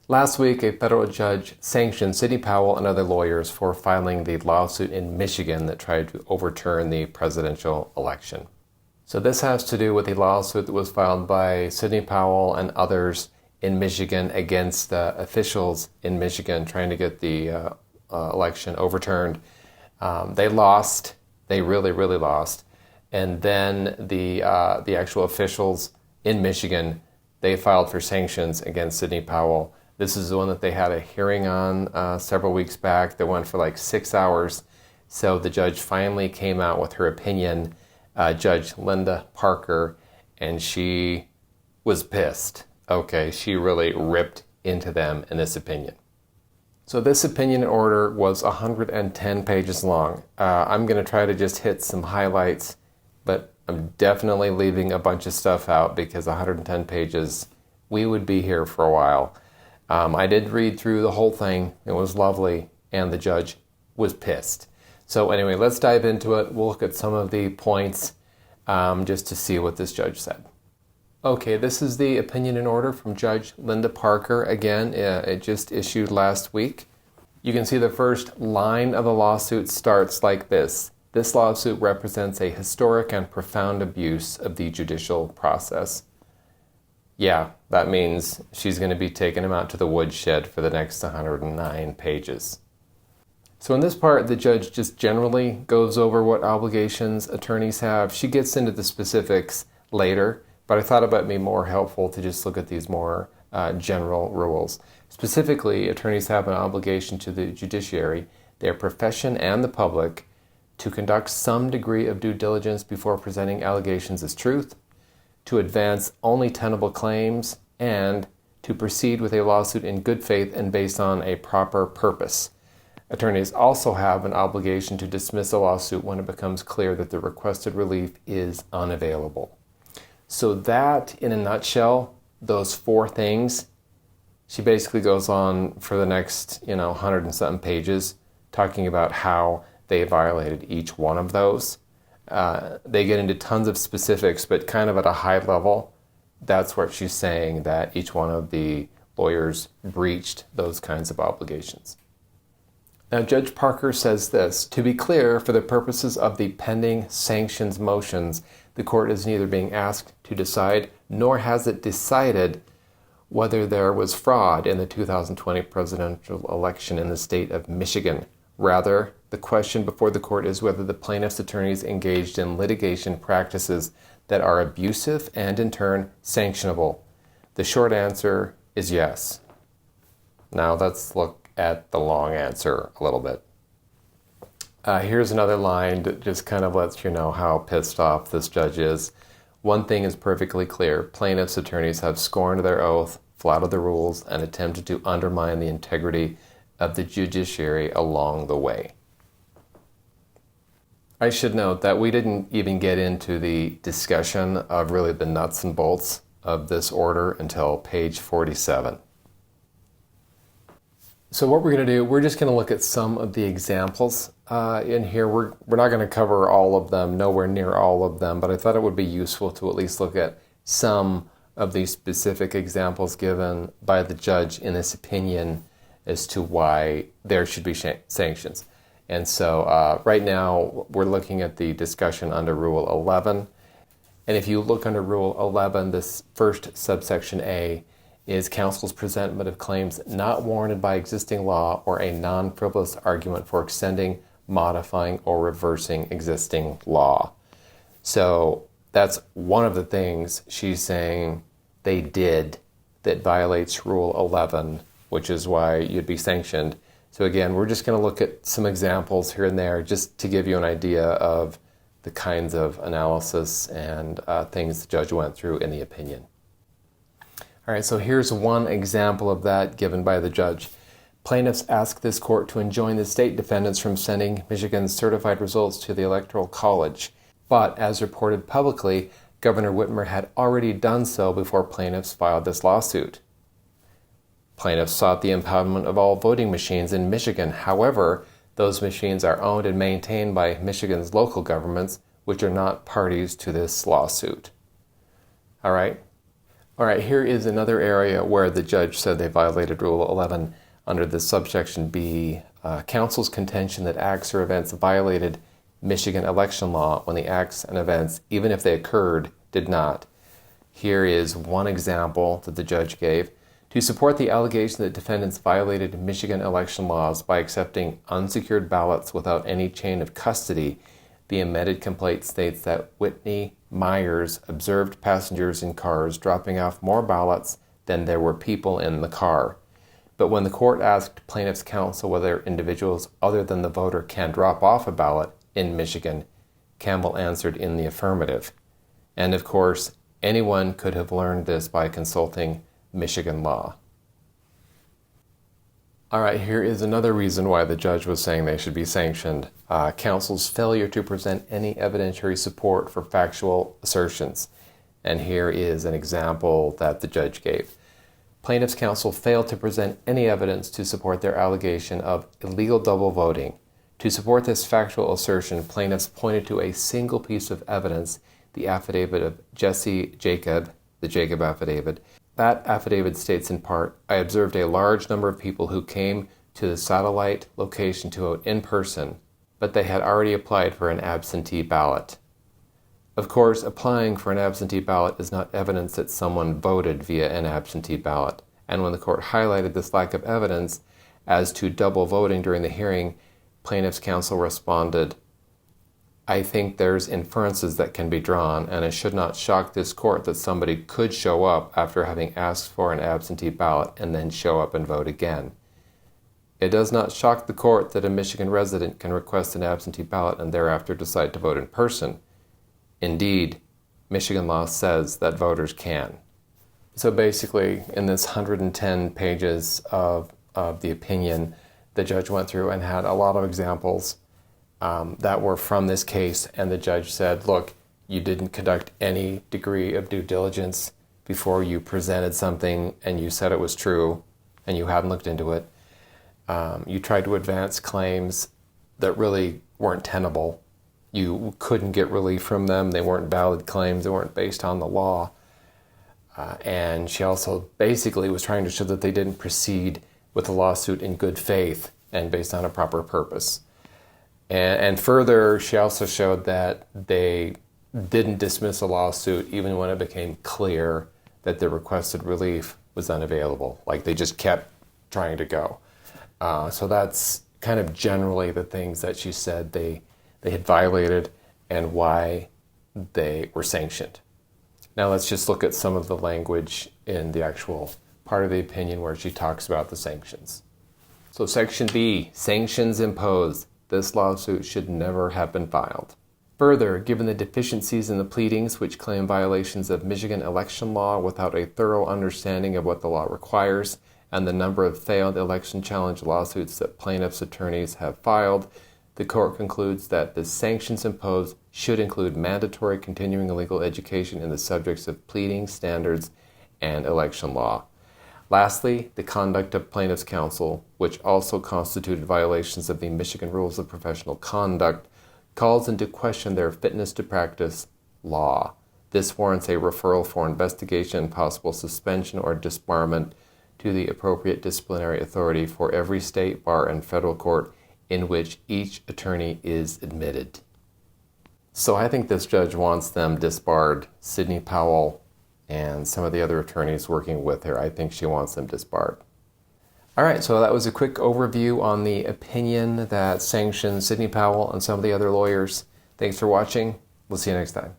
Last week, a federal judge sanctioned Sidney Powell and other lawyers for filing the lawsuit in Michigan that tried to overturn the presidential election. So this has to do with a lawsuit that was filed by Sidney Powell and others in Michigan against officials in Michigan trying to get the election overturned. They lost. They really lost. And then the actual officials in Michigan, they filed for sanctions against Sidney Powell. This is the one that they had a hearing on several weeks back that went for like 6 hours. So the judge finally came out with her opinion, Judge Linda Parker, and she was pissed. Okay, she really ripped into them in this opinion. So this opinion order was 110 pages long. I'm going to try to just hit some highlights, but I'm definitely leaving a bunch of stuff out because 110 pages, we would be here for a while. I did read through the whole thing. It was lovely, and the judge was pissed. So anyway, let's dive into it. We'll look at some of the points just to see what this judge said. Okay, this is the opinion and order from Judge Linda Parker. Again, it just issued last week. You can see the first line of the lawsuit starts like this. This lawsuit represents a historic and profound abuse of the judicial process. Yeah, that means she's going to be taking him out to the woodshed for the next 109 pages. So in this part, the judge just generally goes over what obligations attorneys have. She gets into the specifics later, but I thought it might be more helpful to just look at these more general rules. Specifically, attorneys have an obligation to the judiciary, their profession, and the public to conduct some degree of due diligence before presenting allegations as truth, to advance only tenable claims, and to proceed with a lawsuit in good faith and based on a proper purpose. Attorneys also have an obligation to dismiss a lawsuit when it becomes clear that the requested relief is unavailable. So that, in a nutshell, those four things, she basically goes on for the next, 100 and something pages, talking about how they violated each one of those. They get into tons of specifics, but kind of at a high level, that's where she's saying that each one of the lawyers breached those kinds of obligations. Now, Judge Parker says this: to be clear, for the purposes of the pending sanctions motions, the court is neither being asked to decide, nor has it decided whether there was fraud in the 2020 presidential election in the state of Michigan. Rather, the question before the court is whether the plaintiff's attorneys engaged in litigation practices that are abusive and, in turn, sanctionable. The short answer is yes. Now, let's look at the long answer a little bit. Here's another line that just kind of lets you know how pissed off this judge is. One thing is perfectly clear. Plaintiffs' attorneys have scorned their oath, flouted the rules, and attempted to undermine the integrity of the judiciary along the way. I should note that we didn't even get into the discussion of really the nuts and bolts of this order until page 47. So what we're going to do, we're just going to look at some of the examples in here. We're not going to cover all of them, nowhere near all of them, but I thought it would be useful to at least look at some of these specific examples given by the judge in this opinion as to why there should be sanctions. And so right now we're looking at the discussion under Rule 11. And if you look under Rule 11, this first subsection A is counsel's presentment of claims not warranted by existing law or a non-frivolous argument for extending, modifying, or reversing existing law. So that's one of the things she's saying they did that violates Rule 11, which is why you'd be sanctioned. So again, we're just going to look at some examples here and there just to give you an idea of the kinds of analysis and things the judge went through in the opinion. All right, so here's one example of that given by the judge. Plaintiffs ask this court to enjoin the state defendants from sending Michigan's certified results to the Electoral College. But as reported publicly, Governor Whitmer had already done so before plaintiffs filed this lawsuit. Plaintiffs sought the impoundment of all voting machines in Michigan. However, those machines are owned and maintained by Michigan's local governments, which are not parties to this lawsuit. All right? All right, here is another area where the judge said they violated Rule 11 under the subsection B. Counsel's contention that acts or events violated Michigan election law when the acts and events, even if they occurred, did not. Here is one example that the judge gave. To support the allegation that defendants violated Michigan election laws by accepting unsecured ballots without any chain of custody, the amended complaint states that Whitney Myers observed passengers in cars dropping off more ballots than there were people in the car. But when the court asked plaintiff's counsel whether individuals other than the voter can drop off a ballot in Michigan, Campbell answered in the affirmative. And of course, anyone could have learned this by consulting Michigan law. All right, here is another reason why the judge was saying they should be sanctioned. Counsel's failure to present any evidentiary support for factual assertions. And here is an example that the judge gave. Plaintiff's counsel failed to present any evidence to support their allegation of illegal double voting. To support this factual assertion, plaintiffs pointed to a single piece of evidence, the affidavit of Jesse Jacob, the Jacob affidavit. That affidavit states in part, I observed a large number of people who came to the satellite location to vote in person, but they had already applied for an absentee ballot. Of course, applying for an absentee ballot is not evidence that someone voted via an absentee ballot. And when the court highlighted this lack of evidence as to double voting during the hearing, plaintiff's counsel responded, I think there's inferences that can be drawn, and it should not shock this court that somebody could show up after having asked for an absentee ballot and then show up and vote again. It does not shock the court that a Michigan resident can request an absentee ballot and thereafter decide to vote in person. Indeed, Michigan law says that voters can. So basically, in this 110 pages of the opinion, the judge went through and had a lot of examples that were from this case, and the judge said, look, you didn't conduct any degree of due diligence before you presented something and you said it was true and you hadn't looked into it. You tried to advance claims that really weren't tenable. You couldn't get relief from them. They weren't valid claims. They weren't based on the law. And she also basically was trying to show that they didn't proceed with the lawsuit in good faith and based on a proper purpose. And further, she also showed that they didn't dismiss a lawsuit even when it became clear that the requested relief was unavailable. Like they just kept trying to go. So that's kind of generally the things that she said they had violated and why they were sanctioned. Now let's just look at some of the language in the actual part of the opinion where she talks about the sanctions. So Section B, sanctions imposed. This lawsuit should never have been filed. Further, given the deficiencies in the pleadings which claim violations of Michigan election law without a thorough understanding of what the law requires, and the number of failed election challenge lawsuits that plaintiffs' attorneys have filed, the court concludes that the sanctions imposed should include mandatory continuing legal education in the subjects of pleading standards and election law. Lastly, the conduct of plaintiff's counsel, which also constituted violations of the Michigan Rules of Professional Conduct, calls into question their fitness to practice law. This warrants a referral for investigation and possible suspension or disbarment to the appropriate disciplinary authority for every state bar and federal court in which each attorney is admitted. So I think this judge wants them disbarred. Sidney Powell and some of the other attorneys working with her, I think she wants them disbarred. All right, so that was a quick overview on the opinion that sanctions Sidney Powell and some of the other lawyers. Thanks for watching. We'll see you next time.